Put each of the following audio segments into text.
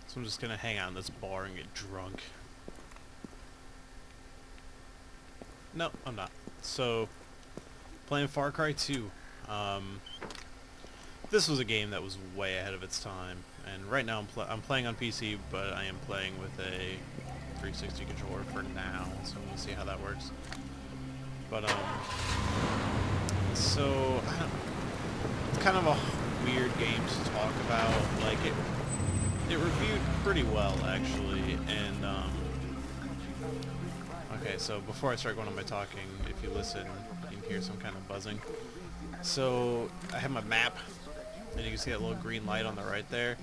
So I'm just gonna hang out in this bar and get drunk. No, I'm not. So, playing Far Cry 2. This was a game that was way ahead of its time, and right now I'm playing on PC, but I am playing with a 360 controller for now, so we'll see how that works. But so I don't know. It's kind of a weird game to talk about. Like it reviewed pretty well actually, and okay. So before I start going on my talking, if you listen, you can hear some kind of buzzing. So I have my map. And you can see that little green light on the right there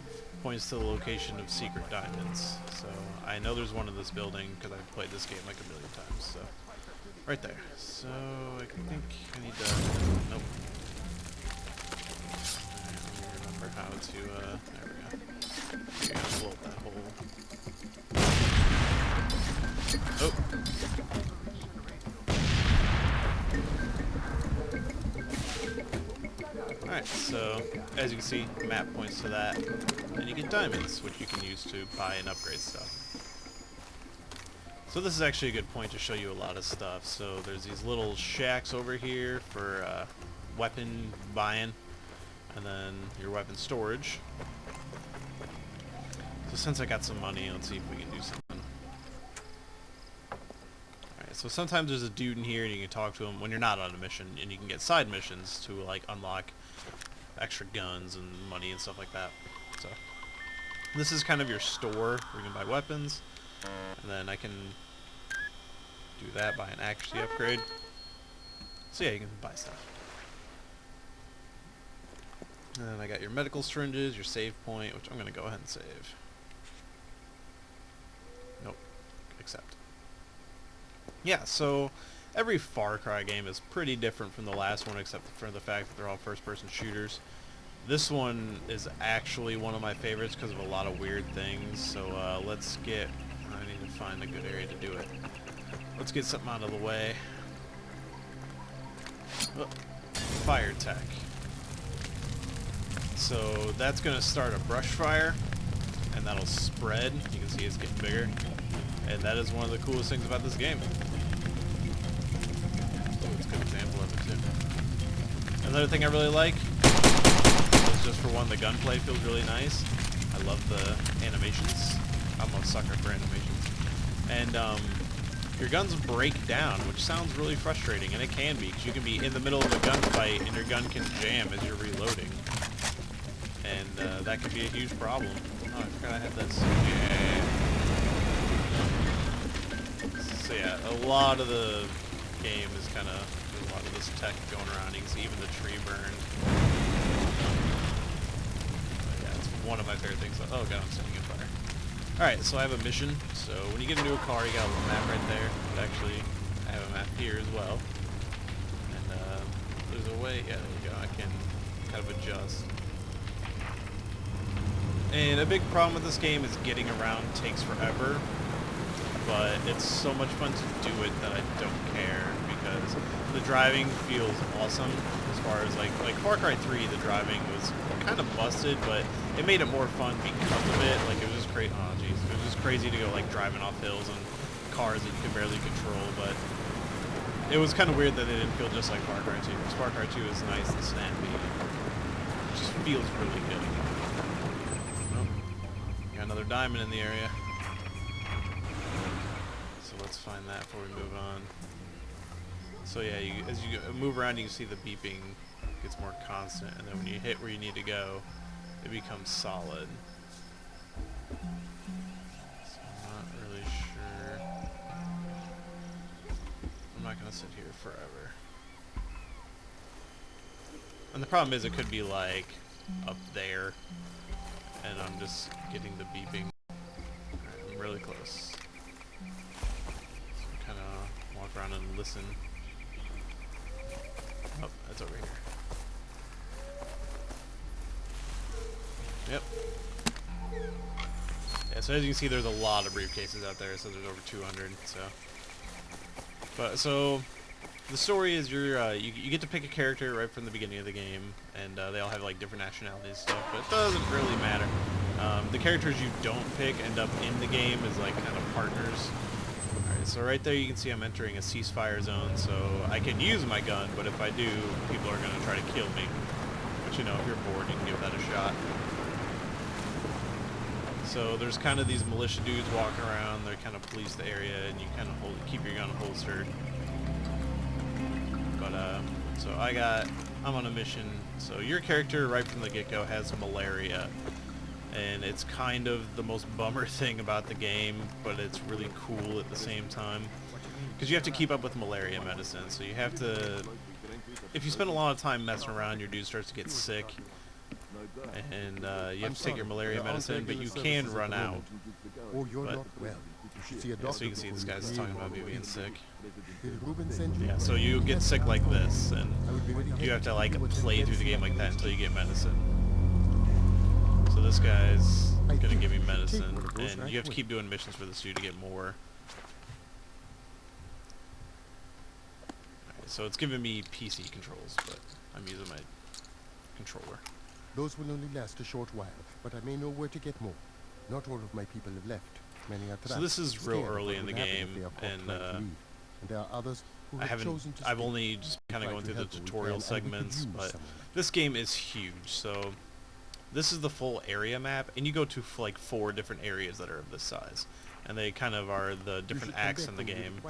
points to the location of secret diamonds. So I know there's one in this building because I've played this game like a million times. So right there. So I think I need to. Nope. Alright, let me remember how to. There we go. Here, I'll blow up that hole. Oh. Alright, so as you can see, the map points to that, and you get diamonds, which you can use to buy and upgrade stuff. So this is actually a good point to show you a lot of stuff. So there's these little shacks over here for weapon buying, and then your weapon storage. So since I got some money, let's see if we can do something. Alright, so sometimes there's a dude in here and you can talk to him when you're not on a mission, and you can get side missions to like unlock extra guns and money and stuff like that. So this is kind of your store where you can buy weapons, and then I can do that, buy an accuracy upgrade. So yeah, you can buy stuff. And then I got your medical syringes, your save point, which I'm gonna go ahead and save. Nope, accept. Yeah, so every Far Cry game is pretty different from the last one, except for the fact that they're all first-person shooters. This one is actually one of my favorites because of a lot of weird things. So let's get. I need to find a good area to do it. Let's get something out of the way. Oh, fire tech. So that's gonna start a brush fire, and that'll spread. You can see it's getting bigger, and that is one of the coolest things about this game. It's a good example of it too. Another thing I really like is just for one, the gunplay feels really nice. I love the animations. I'm a sucker for animations. And your guns break down, which sounds really frustrating, and it can be, because you can be in the middle of a gunfight and your gun can jam as you're reloading. And that could be a huge problem. Oh, I forgot I had this. Yeah. So yeah, a lot of the game is kind of, there's a lot of this tech going around. You can see even the tree burned. But yeah, it's one of my favorite things. Oh god, I'm setting it fire. Alright, so I have a mission. So when you get a new car, you got a little map right there. But actually, I have a map here as well. And there's a way, yeah, there you go. I can kind of adjust. And a big problem with this game is getting around takes forever. But it's so much fun to do it that I don't care, because the driving feels awesome. As far as like Far Cry 3, the driving was kind of busted, but it made it more fun because of it. Like it was just crazy. Oh jeez, it was just crazy to go like driving off hills and cars that you could barely control. But it was kind of weird that it didn't feel just like Far Cry 2. Because Far Cry 2 is nice and snappy. It just feels really good. Oh, got another diamond in the area. Let's find that before we move on. So yeah, as you move around, you can see the beeping gets more constant, and then when you hit where you need to go, it becomes solid. So I'm not really sure. I'm not gonna sit here forever. And the problem is, it could be like up there, and I'm just getting the beeping. Alright, I'm really close. Walk around and listen. Oh, that's over here. Yep. Yeah, so as you can see, there's a lot of briefcases out there. So there's over 200. So the story is you get to pick a character right from the beginning of the game, and they all have like different nationalities and stuff, but it doesn't really matter. The characters you don't pick end up in the game as like kind of partners. Alright, so right there you can see I'm entering a ceasefire zone, so I can use my gun, but if I do, people are going to try to kill me. But you know, if you're bored, you can give that a shot. So there's kind of these militia dudes walking around, they kind of police the area, and you kind of keep your gun holstered. But, so I'm on a mission. So your character right from the get-go has malaria. And it's kind of the most bummer thing about the game, but it's really cool at the same time. Because you have to keep up with malaria medicine, so you have to... If you spend a lot of time messing around, your dude starts to get sick. And you have to take your malaria medicine, but you can run out. But, yeah, so you can see this guy's talking about me being sick. Yeah, so you get sick like this, and you have to like play through the game like that until you get medicine. So this guy's gonna give me medicine, and you have to keep doing missions for this dude to get more. Alright, so it's giving me PC controls, but I'm using my controller. Those will only last a short while, but I may know where to get more. Not all of my people have left. Many are trapped. So this is real early in the game, and there are others who I've only just kind of going through the tutorial segments, but this game is huge. So this is the full area map, and you go to like 4 different areas that are of this size, and they kind of are the different acts in the game.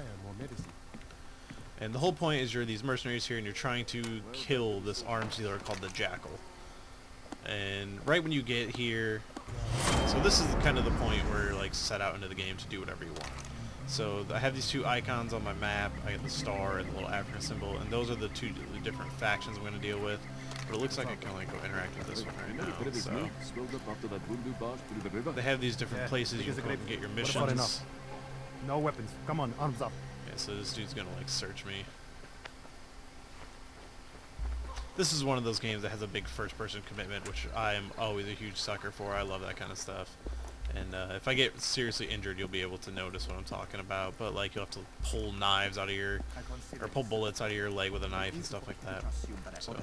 And the whole point is you're these mercenaries here, and you're trying to kill this arms dealer called the Jackal. And right when you get here, so this is kind of the point where you're like set out into the game to do whatever you want. So I have these 2 icons on my map. I got the star and the little African symbol, and those are the 2 different factions I'm going to deal with. But it looks like I can like go interact with this one right now. So they have these different places you can go and get your missions. No weapons. Come on, arms up. Yeah, so this dude's gonna like search me. This is one of those games that has a big first-person commitment, which I am always a huge sucker for. I love that kind of stuff. And if I get seriously injured, you'll be able to notice what I'm talking about. But like, you'll have to pull knives out of your, or pull bullets out of your leg with a knife and stuff like that. So.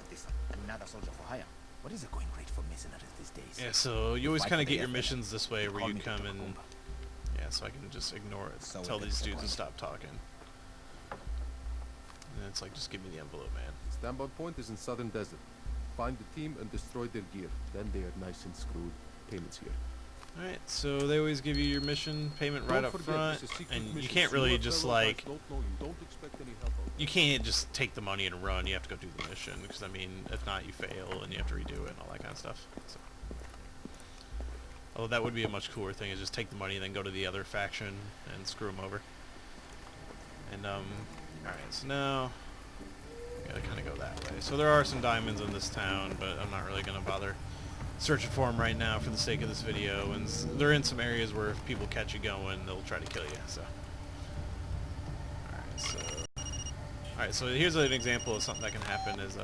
What is a going rate for mercenaries these days? Yeah, so you always kind of get your missions this way, where you come and yeah, so I can just ignore it, tell these dudes to stop talking. And it's like, just give me the envelope, man. Standby point is in Southern Desert. Find the team and destroy their gear. Then they are nice and screwed. Payments here. Alright, so they always give you your mission payment right up front, and you can't really just like, you can't just take the money and run. You have to go do the mission, because I mean, if not, you fail and you have to redo it and all that kind of stuff. So. Although that would be a much cooler thing, is just take the money and then go to the other faction and screw them over. And alright, so now gotta kind of go that way. So there are some diamonds in this town, but I'm not really gonna bother searching for them right now for the sake of this video. And they're in some areas where if people catch you going, they'll try to kill you. So, alright, so here's an example of something that can happen: is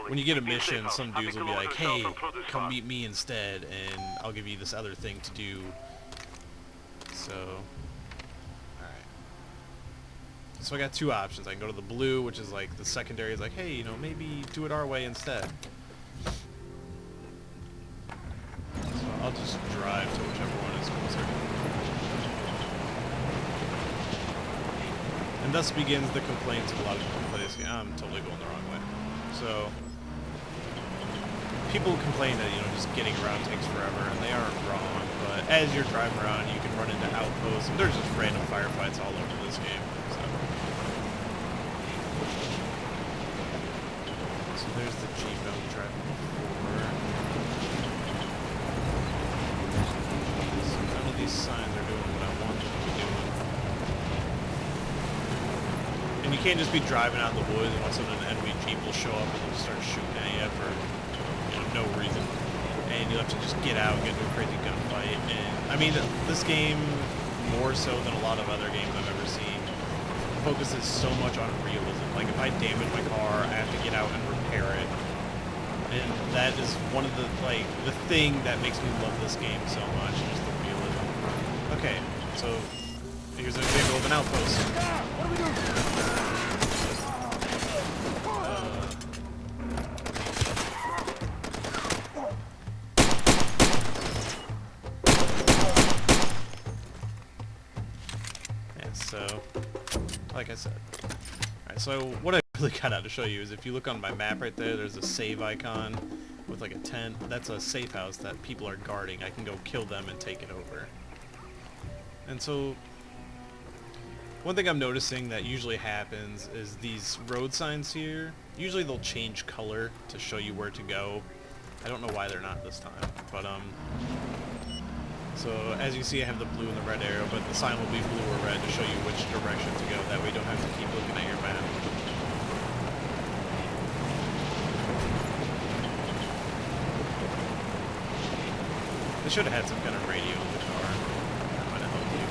when you get a mission, some dudes will be like, "Hey, come meet me instead, and I'll give you this other thing to do." So, alright. So I got 2 options. I can go to the blue, which is like the secondary, is like, "Hey, you know, maybe do it our way instead." So I'll just drive to whichever one is closer. And thus begins the complaints of a lot of people who play this game. I'm totally going the wrong way. So people complain that, you know, just getting around takes forever, and they aren't wrong. But as you're driving around, you can run into outposts, and there's just random firefights all over this game. So there's the Jeep I was driving before. So none of these signs are doing what I want them to be doing. And you can't just be driving out in the woods and all of a sudden an enemy Jeep will show up and they'll just start shooting at you for, you know, no reason. And you'll have to just get out and get into a crazy gunfight. And I mean, this game, more so than a lot of other games I've ever seen, focuses so much on realism. Like, if I damage my car, I have to get out and repair it. And that is one of the, like, the thing that makes me love this game so much, is the realism. Okay, so here's an example of an outpost. What do we do? so like I said. Alright, so what I really got out to show you is if you look on my map right there, there's a save icon with like a tent. That's a safe house that people are guarding. I can go kill them and take it over. And so one thing I'm noticing that usually happens is these road signs here, usually they'll change color to show you where to go. I don't know why they're not this time, but so as you see I have the blue and the red arrow, but the sign will be blue or red to show you which direction to go. That way you don't have to keep looking at your map. They should have had some kind of radio in the car. That might have helped you.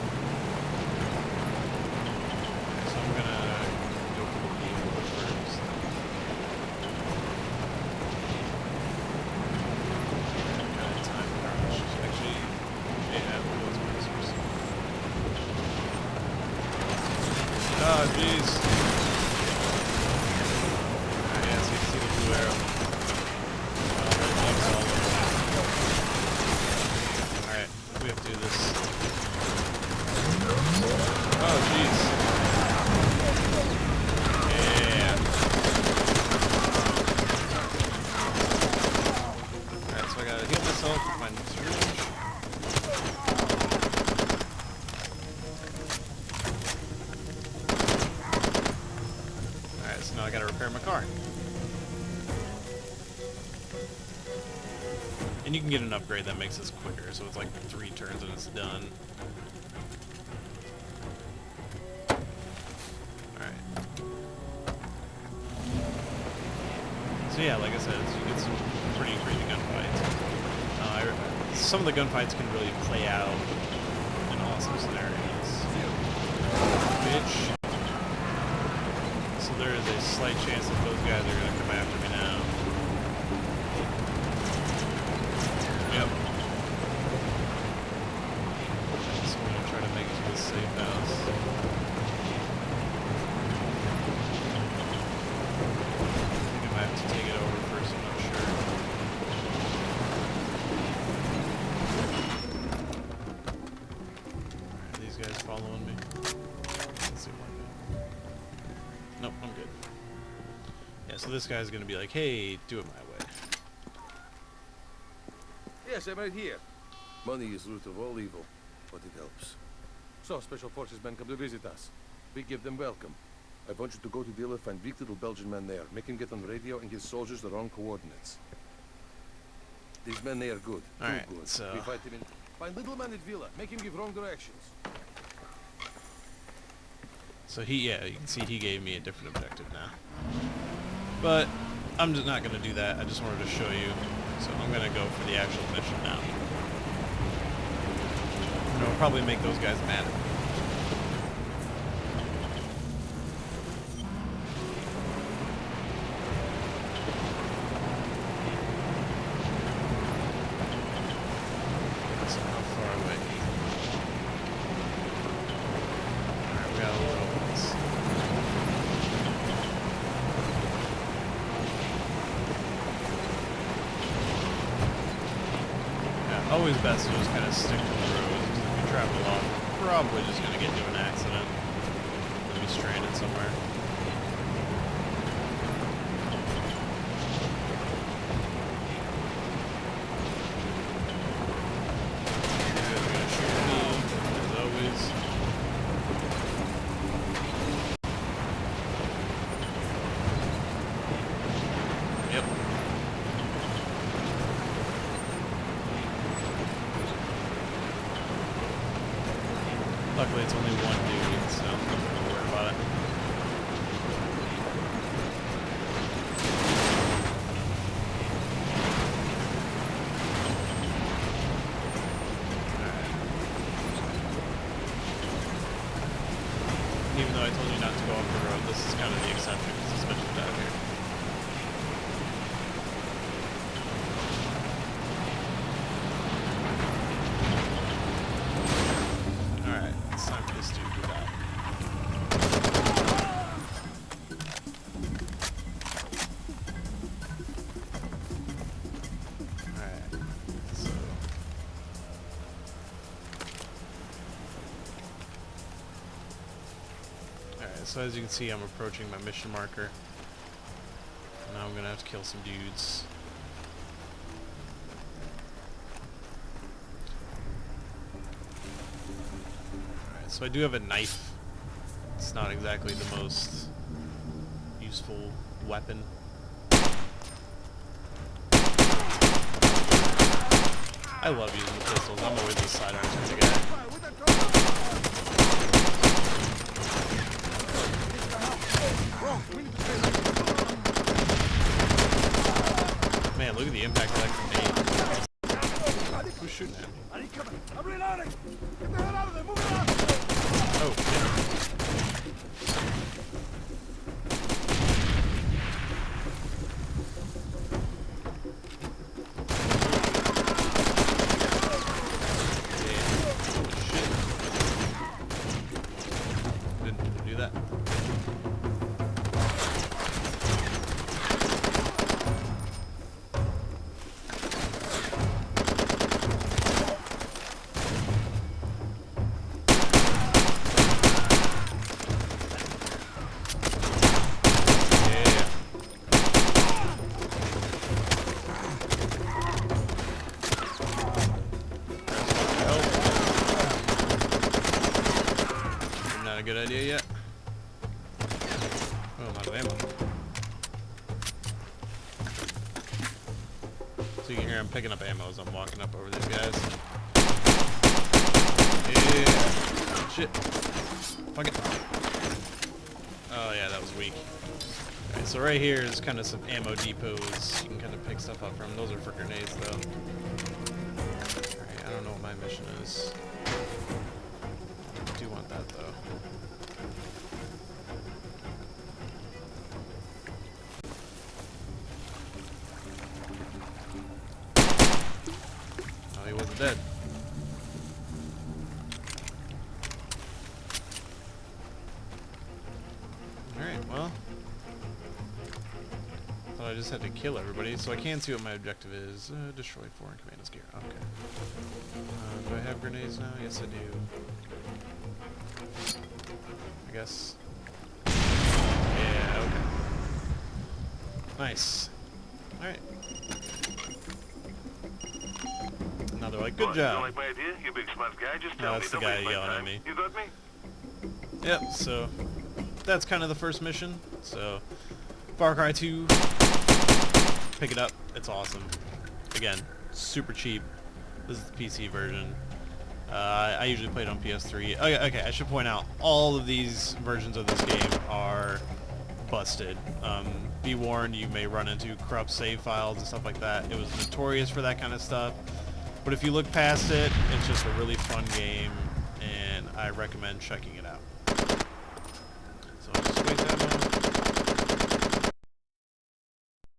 So I'm gonna go for the vehicle first. Kind of time crunch. Actually, yeah, those officers. Oh, jeez. Alright, yeah, so you can see the blue arrow. Red lights all over. Alright, we have to do this. Oh, jeez. Yeah. Alright, so I gotta heal myself, find this room. Alright, so now I gotta repair my car. And you can get an upgrade that makes this quicker, so it's like 3 turns and it's done. Alright. So yeah, like I said, you get some pretty crazy gunfights. Some of the gunfights can really play out in awesome scenarios. Bitch. So there is a slight chance that those guys are going to come after me now. Yep. So I'm going to try to make it to this safe house. I think I might have to take it over first, I'm not sure. Alright, these guys following me? Let's see if I can. Nope, I'm good. Yeah, so this guy's going to be like, hey, do it my way. Yes, I'm right here. Money is root of all evil, but it helps. So, Special Forces men come to visit us. We give them welcome. I want you to go to dealer, find weak little Belgian man there. Make him get on the radio and give soldiers the wrong coordinates. These men, they are good. Alright, Too good. so... We fight him in... Find little man at Villa. Make him give wrong directions. So yeah, you can see he gave me a different objective now. But I'm just not going to do that. I just wanted to show you. So I'm going to go for the actual mission now. And it'll probably make those guys mad at me. So how far away? Alright, we got a little ways. Yeah, always best to just kind of stick to the road. If you travel along, you're probably just going to get into an accident. You'll be stranded somewhere. Yep. Luckily it's only one dude, so I'm not gonna worry about it. Alright. Even though I told you not to go off the road, this is kind of the exception, because it's supposed to die here. Alright, it's time for this dude to die. Alright, so... Alright, so as you can see, I'm approaching my mission marker. Now I'm gonna have to kill some dudes. Alright, so I do have a knife. It's not exactly the most useful weapon. I love using the pistols. I'm always the sidearm kind of guy. Man, look at the impact of that grenade. Who's shooting at me? I'm reloading! Get the hell out of there! Move it out! Oh, shit. A good idea yet? Oh, I'm out of ammo. So you can hear I'm picking up ammo as I'm walking up over these guys. Yeah. Shit. Fuck it. Oh yeah, that was weak. Alright, so right here is kind of some ammo depots. You can kind of pick stuff up from. Those are for grenades though. Alright, I don't know what my mission is. I do want that though. Oh, he wasn't dead. Alright, well. Thought I just had to kill everybody, so I can see what my objective is. Destroy foreign commandos gear. Okay. Do I have grenades now? Yes, I do. I guess. Yeah, okay. Nice. Alright. Now they're like, good job. Like my idea? You big smart guy. Just tell No, that's the guy yelling at me. You got me? Yep, so that's kind of the first mission. So, Far Cry 2, pick it up. It's awesome. Again, super cheap. This is the PC version. I usually play it on PS3. Okay, I should point out, all of these versions of this game are busted. Be warned, you may run into corrupt save files and stuff like that. It was notorious for that kind of stuff. But if you look past it, it's just a really fun game, and I recommend checking it out. So I'll just wait that moment.